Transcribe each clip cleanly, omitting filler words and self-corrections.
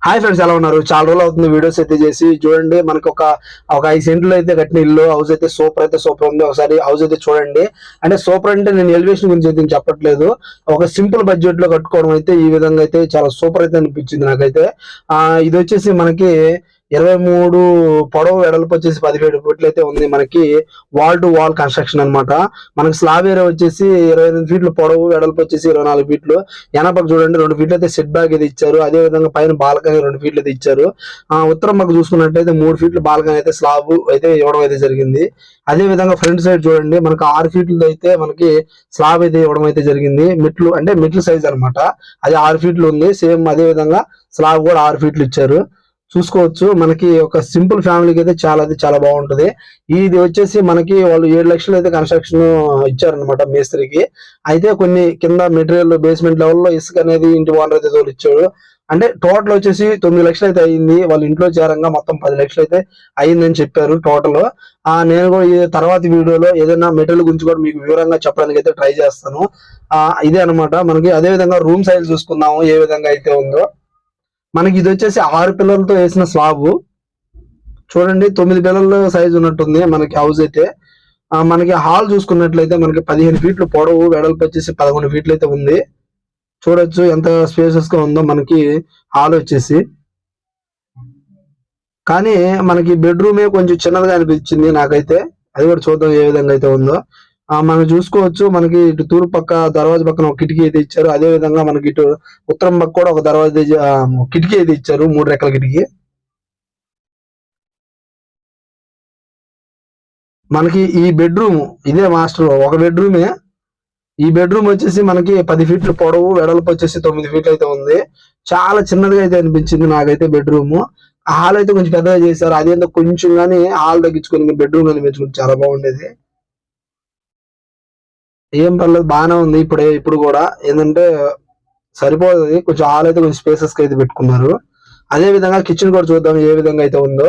Hi friends, ఎలా ఉన్నారు? చాలా రోజులు అవుతుంది వీడియోస్ అయితే చేసి. చూడండి, మనకి ఒక 5 సెంట్లు అయితే కట్టిన ఇల్లు. హౌస్ అయితే సూపర్ ఉంది. ఒకసారి హౌస్ అయితే చూడండి. అంటే సూపర్ అంటే నేను ఎలివేషన్ గురించి అయితే చెప్పట్లేదు. ఒక సింపుల్ బడ్జెట్ లో కట్టుకోవడం అయితే ఈ విధంగా అయితే చాలా సూపర్ అయితే అనిపించింది నాకైతే. ఇది వచ్చేసి మనకి 23 పొడవు, వెడల్పు వచ్చేసి 17 ఫీట్లు అయితే ఉంది. మనకి వాల్ టు వాల్ కన్స్ట్రక్షన్ అనమాట. మనకి స్లాబ్ ఏరియా వచ్చేసి 28 ఫీట్లు పొడవు, వెడల్పు వచ్చేసి 24 ఫీట్లు. వెనపకు చూడండి 2 ఫీట్లు అయితే సెట్ బ్యాక్ అయితే ఇచ్చారు. అదే విధంగా పైన బాల్కనీ 2 ఫీట్లు అయితే ఇచ్చారు. ఉత్తరం పక్క చూసుకున్నట్లయితే 3 ఫీట్లు బాల్కనీ అయితే స్లాబ్ అయితే ఇవ్వడం అయితే జరిగింది. అదే విధంగా ఫ్రంట్ సైడ్ చూడండి, మనకి 6 ఫీట్లు అయితే మనకి స్లాబ్ అయితే ఇవ్వడం అయితే జరిగింది. మెట్లు సైజ్ అనమాట. అది 6 ఫీట్లు ఉంది. సేమ్ అదే విధంగా స్లాబ్ కూడా 6 ఫీట్లు ఇచ్చారు. చూసుకోవచ్చు. మనకి ఒక సింపుల్ ఫ్యామిలీకి అయితే చాలా బాగుంటది. ఇది వచ్చేసి మనకి వాళ్ళు 7 లక్షలు అయితే కన్స్ట్రక్షన్ ఇచ్చారనమాట మేస్త్రికి. అయితే కొన్ని కింద మెటీరియల్ బేస్మెంట్ లెవెల్లో ఇసుక అనేది ఇంటి ఓనర్ అయితే తోలిచ్చాడు. అంటే టోటల్ వచ్చేసి 9 లక్షలు అయితే అయింది. వాళ్ళ ఇంట్లో చేరంగా మొత్తం 10 లక్షలు అయితే అయిందని చెప్పారు టోటల్. నేను కూడా ఈ తర్వాత వీడియోలో ఏదైనా మెటీరియల్ గురించి కూడా మీకు వివరంగా చెప్పడానికి అయితే ట్రై చేస్తాను. ఇదే అనమాట మనకి. అదే విధంగా రూమ్ సైజ్ చూసుకుందాము ఏ విధంగా అయితే ఉందో. మనకి ఇది వచ్చేసి 6 పిల్లలతో వేసిన స్లాబ్. చూడండి 9 పిల్లల సైజ్ ఉన్నట్టుంది మనకి హౌస్ అయితే. మనకి హాల్ చూసుకున్నట్లయితే మనకి 15 ఫీట్లు పొడవు, వెడల్పు వచ్చేసి 11 ఫీట్లు అయితే ఉంది. చూడొచ్చు ఎంత స్పేసెస్ గా ఉందో మనకి హాల్ వచ్చేసి. కానీ మనకి బెడ్రూమే కొంచెం చిన్నదిగా అనిపించింది నాకైతే. అది కూడా చూద్దాం ఏ విధంగా అయితే ఉందో. మనం చూసుకోవచ్చు. మనకి ఇటు తూర్పు పక్క దర్వాజా పక్కన ఒక కిటికీ అయితే ఇచ్చారు. అదే విధంగా మనకి ఇటు ఉత్తరం పక్క కూడా ఒక కిటికీ అయితే ఇచ్చారు, 3 రెక్కల కిటికీ. మనకి ఈ బెడ్రూమ్ ఇదే మాస్టర్ ఒక బెడ్రూమే. ఈ బెడ్రూమ్ వచ్చేసి మనకి 10 ఫీట్లు పొడవు, వెడల్పు వచ్చేసి 9 ఫీట్లు అయితే ఉంది. చాలా చిన్నదిగా అయితే అనిపించింది నాకైతే బెడ్రూమ్. హాల్ అయితే కొంచెం పెద్దగా చేశారు. అదేందో కొంచెం కానీ హాల్ తగ్గించుకొని బెడ్రూమ్ కానీ పెంచుకుంటే చాలా బాగుండేది. ఏం పర్లేదు, బాగానే ఉంది. ఇప్పుడు కూడా ఏంటంటే సరిపోతుంది. కొంచెం హాల్ అయితే కొంచెం స్పేసెస్ కి అయితే పెట్టుకున్నారు. అదే విధంగా కిచెన్ కూడా చూద్దాం ఏ విధంగా అయితే ఉందో.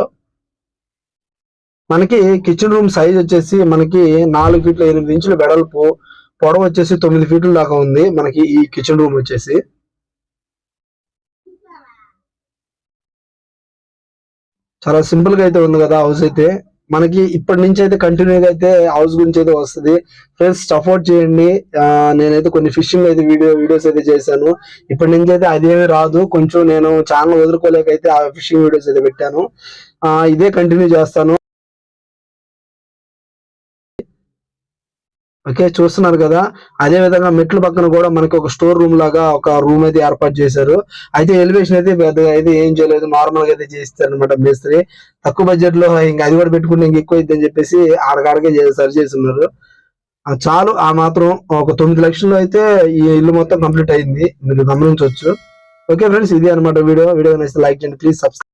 మనకి కిచెన్ రూమ్ సైజ్ వచ్చేసి మనకి 4 ఫీట్ల 8 ఇంచుల వెడల్పు, పొడవు వచ్చేసి 9 ఫీట్ల దాకా ఉంది మనకి ఈ కిచెన్ రూమ్ వచ్చేసి. చాలా సింపుల్ గా అయితే ఉంది కదా హౌస్ అయితే. మనకి ఇప్పటి నుంచి అయితే కంటిన్యూగా అయితే హౌస్ గురించి అయితే వస్తుంది. ఫ్రెండ్స్ సపోర్ట్ చేయండి. నేనైతే కొన్ని ఫిషింగ్ అయితే వీడియోస్ అయితే చేశాను. ఇప్పటి నుంచి అయితే అదేమీ రాదు. కొంచెం నేను ఛానల్ వదులుకోలేక అయితే ఆ ఫిషింగ్ వీడియోస్ అయితే పెట్టాను. ఇదే కంటిన్యూ చేస్తాను. ఓకే, చూస్తున్నారు కదా. అదే విధంగా మెట్ల పక్కన కూడా మనకి ఒక స్టోర్ రూమ్ లాగా ఒక రూమ్ అయితే ఏర్పాటు చేశారు. అయితే ఎలివేషన్ అయితే పెద్దగా అయితే ఏం చేయలేదు, నార్మల్ గా అయితే చేస్తారు అనమాట మేస్త్రి. తక్కువ బడ్జెట్ లో ఇంకా అది కూడా పెట్టుకుంటే ఇంక ఎక్కువ అయితే అని చెప్పేసి ఆడకాడకే సరి చేస్తున్నారు. చాలు ఆ మాత్రం. ఒక 9 లక్షల్లో అయితే ఈ ఇల్లు మొత్తం కంప్లీట్ అయింది, మీరు గమనించవచ్చు. ఓకే ఫ్రెండ్స్, ఇది అనమాట వీడియో నచ్చితే లైక్ చేయండి, ప్లీజ్ సబ్స్క్రైబ్.